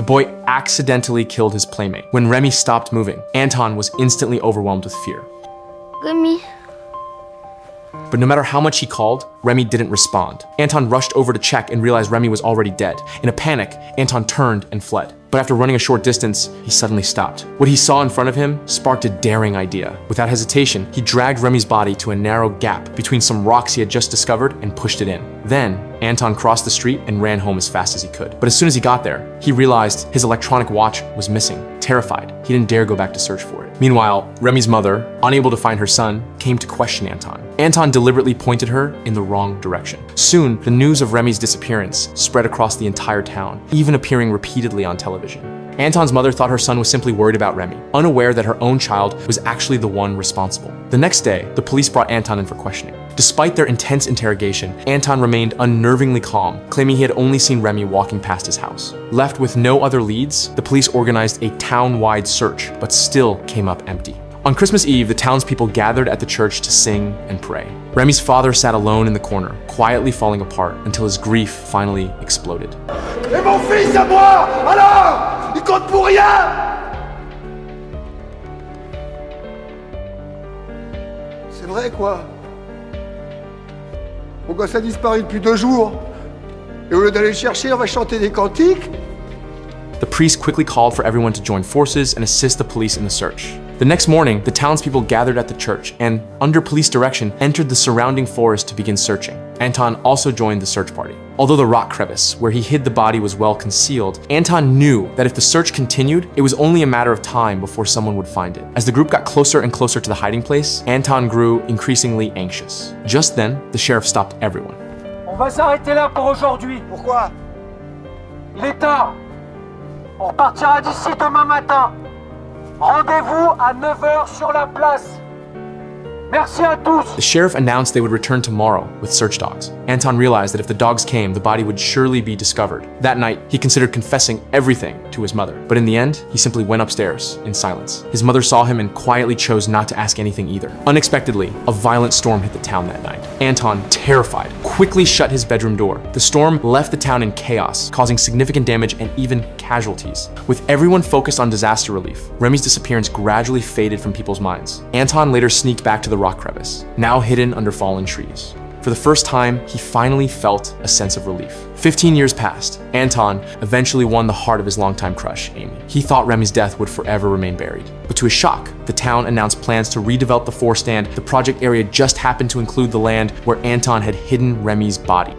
boy accidentally killed his playmate. When Remy stopped moving, Anton was instantly overwhelmed with fear. Remy. But no matter how much he called, Remy didn't respond. Anton rushed over to check and realized Remy was already dead. In a panic, Anton turned and fled. But after running a short distance, he suddenly stopped. What he saw in front of him sparked a daring idea. Without hesitation, he dragged Remy's body to a narrow gap between some rocks he had just discovered and pushed it in. Then, Anton crossed the street and ran home as fast as he could. But as soon as he got there, he realized his electronic watch was missing. Terrified, he didn't dare go back to search for it. Meanwhile, Remy's mother, unable to find her son, came to question Anton. Anton deliberately pointed her in the wrong direction. Soon, the news of Remy's disappearance spread across the entire town, even appearing repeatedly on television. Anton's mother thought her son was simply worried about Remy, unaware that her own child was actually the one responsible. The next day, the police brought Anton in for questioning. Despite their intense interrogation, Anton remained unnervingly calm, claiming he had only seen Remy walking past his house. Left with no other leads, the police organized a town-wide search, but still came up empty. On Christmas Eve, the townspeople gathered at the church to sing and pray. Remy's father sat alone in the corner, quietly falling apart until his grief finally exploded. Et mon fils à moi, alors, il compte pour rien. C'est vrai quoi. Mon gosse a disparu depuis 2 jours. Et au lieu d'aller le chercher, on va chanter des cantiques. The priest quickly called for everyone to join forces and assist the police in the search. The next morning, the townspeople gathered at the church and, under police direction, entered the surrounding forest to begin searching. Anton also joined the search party. Although the rock crevice where he hid the body was well concealed, Anton knew that if the search continued, it was only a matter of time before someone would find it. As the group got closer and closer to the hiding place, Anton grew increasingly anxious. Just then, the sheriff stopped everyone. On va s'arrêter là pour aujourd'hui. Pourquoi? Il est tard. On repartira d'ici demain matin. Rendez-vous à 9h sur la place. Merci à tous. The sheriff announced they would return tomorrow with search dogs. Anton realized that if the dogs came, the body would surely be discovered. That night, he considered confessing everything to his mother. But in the end, he simply went upstairs in silence. His mother saw him and quietly chose not to ask anything either. Unexpectedly, a violent storm hit the town that night. Anton, terrified, quickly shut his bedroom door. The storm left the town in chaos, causing significant damage and even casualties. With everyone focused on disaster relief, Remy's disappearance gradually faded from people's minds. Anton later sneaked back to the rock crevice, now hidden under fallen trees. For the first time, he finally felt a sense of relief. 15 years passed. Anton eventually won the heart of his longtime crush, Amy. He thought Remy's death would forever remain buried. But to his shock, the town announced plans to redevelop the forest, and the project area just happened to include the land where Anton had hidden Remy's body.